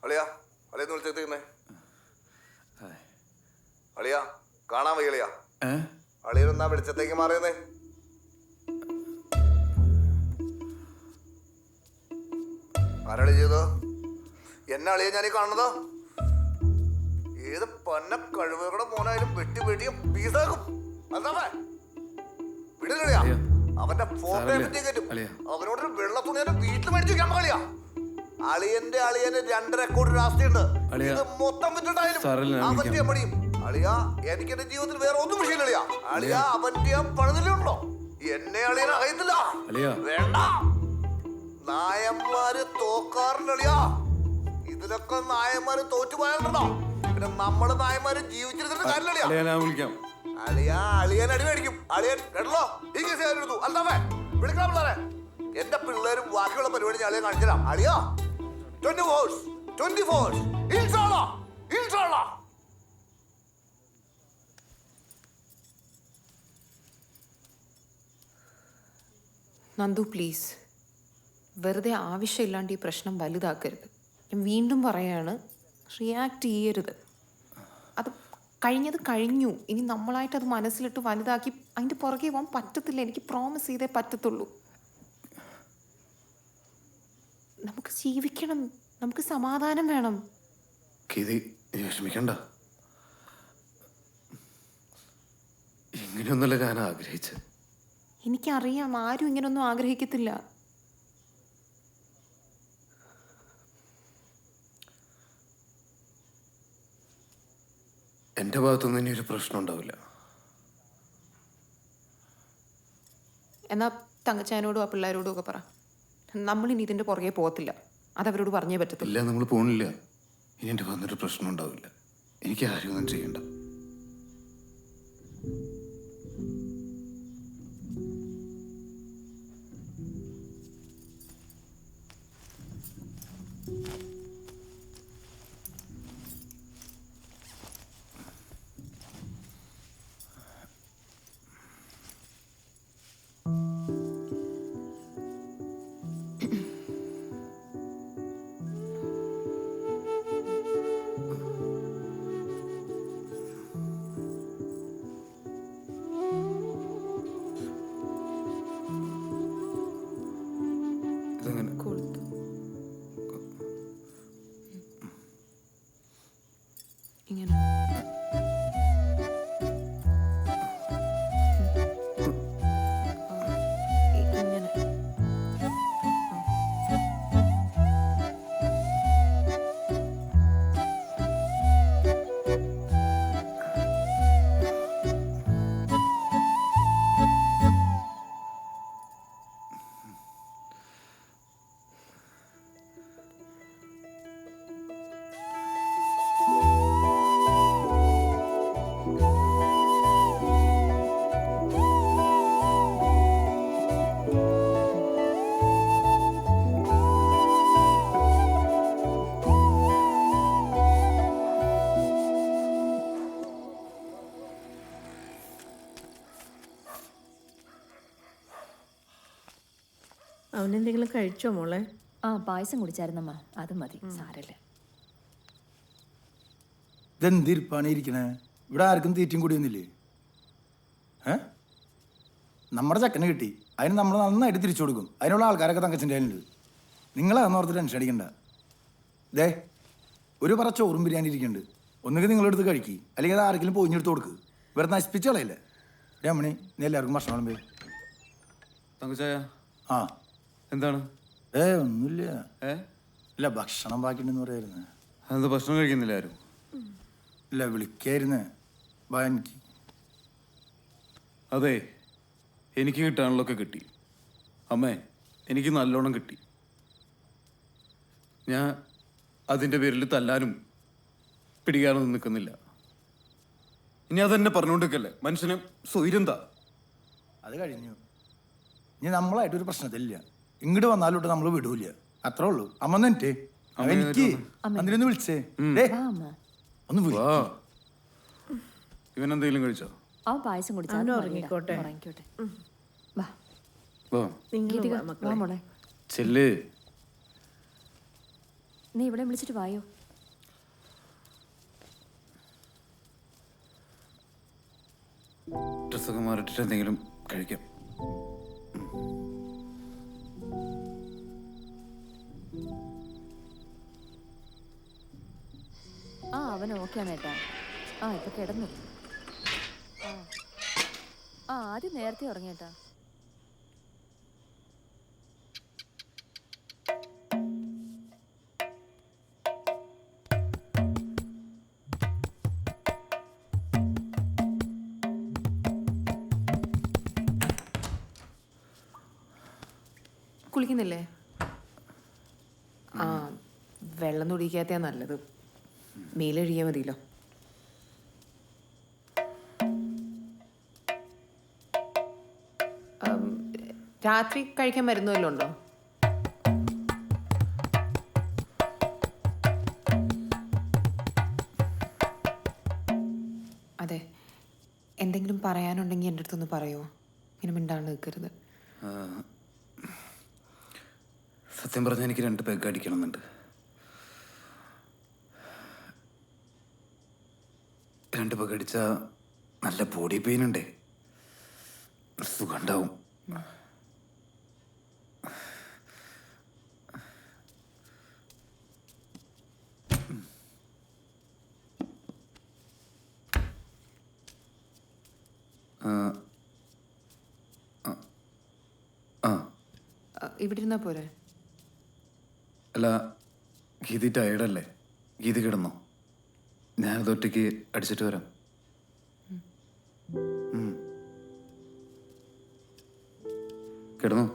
അളിയാ അളിയെന്ന് വിളിച്ചെത്തിക്കുന്നേ അളിയാ കാണാൻ വയ്യ അളിയാ അളിയനെന്നാ വെളിച്ചത്തേക്ക് മാറിയെന്നേ ആരാളി ചെയ്തോ എന്നെ അളിയ ഞാനീ കാണുന്നതോ ഏത് പന്ന കഴിവുകളുടെ മോനായാലും വെട്ടി വെട്ടിയ പീസാക്കും എന്താ വിടില്ലളിയാ അവന്റെ ഫോട്ടോ കയറ്റും അവനോടൊരു വെള്ള തുണി വീട്ടിൽ മേടിച്ചു വെക്കാൻ കളിയാ അളിയന്റെ 2.5 കോടി രാഷ്ട്രീയുണ്ട് ഇത് മൊത്തം വിറ്റിട്ടായാലും അവന്റെ പണിയും അളിയാ എനിക്ക് എന്റെ ജീവിതത്തിൽ വേറെ ഒന്നും വിഷയമില്ല അളിയാ അവന്റെ പണിതിലുണ്ടോ എന്നെ അളിയനെ അറിയത്തില്ല വേണ്ട നായന്മാര് തോക്കാറില്ലളിയാ ഇതിലൊക്കെ നായന്മാര് തോറ്റുപോയാലുണ്ടോ പിന്നെ നമ്മള് നായന്മാര് ജീവിച്ചിരുന്നിട്ട് കാര്യമില്ല അളിയാ അളിയൻ അടി മേടിക്കും അളിയൻ കേട്ടല്ലോ ഈ കേസ് ഞാൻ എടുത്തു അല്ലാതെ വിളിക്കണം പിള്ളേരെ എന്റെ പിള്ളേരും ബാക്കിയുള്ള പരിപാടി ഞാൻ അളിയെ കാണിച്ചതാ അളിയാ 24 ഇൻഷാല്ലാ ഇൻഷാല്ലാ നന്ദു പ്ലീസ് വെറുതെ ആവശ്യമില്ലാണ്ട് ഈ പ്രശ്നം വലുതാക്കരുത് ഞാൻ വീണ്ടും പറയാണ് റിയാക്ട് ചെയ്യരുത് അത് കഴിഞ്ഞത് കഴിഞ്ഞു ഇനി നമ്മളായിട്ട് അത് മനസ്സിലിട്ട് വലുതാക്കി അതിൻ്റെ പുറകെ പോകാൻ പറ്റത്തില്ല എനിക്ക് പ്രോമിസ് ചെയ്തേ പറ്റത്തുള്ളൂ നമുക്ക് ജീവിക്കണം നമുക്ക് സമാധാനം വേണം വിഷമിക്കണ്ട ഇങ്ങനെയൊന്നല്ല ഞാൻ ആഗ്രഹിച്ചത് എനിക്കറിയാം ആരും ഇങ്ങനൊന്നും ആഗ്രഹിക്കത്തില്ല എൻ്റെ ഭാഗത്തുനിന്ന് ഇനി ഒരു പ്രശ്നം ഉണ്ടാവില്ല എന്നാ തങ്കച്ചാനോടും ആ പിള്ളേരോടും ഒക്കെ പറ നമ്മളിനി ഇതിൻ്റെ പുറകെ പോകത്തില്ല അതവരോട് പറഞ്ഞേ പറ്റത്തില്ല ഇല്ല നമ്മൾ പോണില്ല ഇനി എൻ്റെ ഭാഗത്തൊരു പ്രശ്നം ഉണ്ടാവില്ല എനിക്ക് ആരും ഒന്നും ചെയ്യണ്ട ഇങ്ങനെ അവനെന്തെങ്കിലും കഴിച്ചോ മോളെ? ആ പായസം കുടിച്ചായിരുന്നമ്മ, അത് മതി, സാരല്ല. ഇതെന്തിരിപ്പാണ് ഇരിക്കണേ? ഇവിടെ ആർക്കും തീറ്റും കൂടിയൊന്നുമില്ലേ? നമ്മുടെ ചക്കന് കിട്ടി, അതിന് നമ്മൾ നന്നായിട്ട് തിരിച്ചു കൊടുക്കും. അതിനുള്ള ആൾക്കാരൊക്കെ തങ്കച്ചിൻ്റെ കയ്യിലുണ്ട്. നിങ്ങളതൊന്നും ഓർത്ത് ടെൻഷൻ അടിക്കണ്ട. ദേ ഒരു പറ ചോറും ബിരിയാണി ഇരിക്കുന്നുണ്ട്. ഒന്നുകിൽ നിങ്ങളെടുത്ത് കഴിക്കി, അല്ലെങ്കിൽ അത് ആർക്കെങ്കിലും പോയിഞ്ഞെടുത്ത് കൊടുക്ക്. വെറുതെ നശിപ്പിച്ച് കളയില്ലേ? രമണി, നീ എല്ലാവർക്കും ഭക്ഷണം വിളമ്പേ. തങ്കച്ചായ ആ എന്താണ്? ഒന്നുമില്ല. ഇല്ല, ഭക്ഷണം ബാക്കിയുണ്ടെന്ന് പറയായിരുന്നു. അതെന്താ ഭക്ഷണം കഴിക്കുന്നില്ല ആരും? ഇല്ല, വിളിക്കായിരുന്നേ. എനിക്ക് അതെ, എനിക്ക് കിട്ടാനുള്ളതൊക്കെ കിട്ടി. അമ്മേ, എനിക്ക് നല്ലോണം കിട്ടി. ഞാൻ അതിൻ്റെ പേരിൽ തല്ലാനും പിടിക്കാനൊന്നും നിൽക്കുന്നില്ല. ഇനി അതെന്നെ പറഞ്ഞുകൊണ്ടിരിക്കല്ലേ, മനുഷ്യനെ സ്വൈര്യന്താ. അത് കഴിഞ്ഞു. ഇനി നമ്മളായിട്ടൊരു പ്രശ്നത്തിലില്ല. ഇങ്ങോട്ട് വന്നാലോട്ട് നമ്മൾ വിടൂല, അത്രേ ഉള്ളൂ. അമ്മ എന്നിട്ട് എനിക്ക് അതിനൊന്ന് വിളിച്ചേ. ഒന്ന് ഇവൻ എന്തെങ്കിലും കഴിച്ചോ? ആ പായസം കുടിച്ചാ ഉറങ്ങിക്കോട്ടെ. മോളെ, ചെല്ല്. നീ ഇവിടെ വിളിച്ചിട്ട് വായോ. ഡ്രസ്സൊക്കെ മാറിയിട്ടിട്ട് എന്തെങ്കിലും കഴിക്കാം. ആ അവൻ ഓക്കെയാണ് ഏട്ടാ. ആ ഇപ്പൊ കിടന്നു. ആ ആദ്യം നേരത്തെ ഉറങ്ങിയേട്ടാ. കുളിക്കുന്നില്ലേ? ആ വെള്ളം തുടിക്കാത്ത നല്ലത്. മേലൊഴിയാൽ മതിയല്ലോ. രാത്രി കഴിക്കാൻ മരുന്ന് വല്ലതും ഉണ്ടോ? അതെ, എന്തെങ്കിലും പറയാനുണ്ടെങ്കിൽ എൻ്റെ അടുത്തൊന്ന് പറയുമോ? ഇങ്ങനെ മിണ്ടാണ്ട് നിൽക്കരുത്. സത്യം പറഞ്ഞാൽ എനിക്ക് 2 പെഗ് അടിക്കണമെന്നുണ്ട്. 2 പെഗ് അടിച്ചാൽ നല്ല ബോഡി പെയിൻ ഉണ്ടേ, സുഖം ഉണ്ടാവും. ഇവിടെ ഇരുന്നാൽ പോരെ? അല്ല, ഗീതി ടയേർഡല്ലേ? ഗീതി കിടന്നോ? ഞാനത് ഒറ്റയ്ക്ക് അടിച്ചിട്ട് വരാം. കിടന്നോ?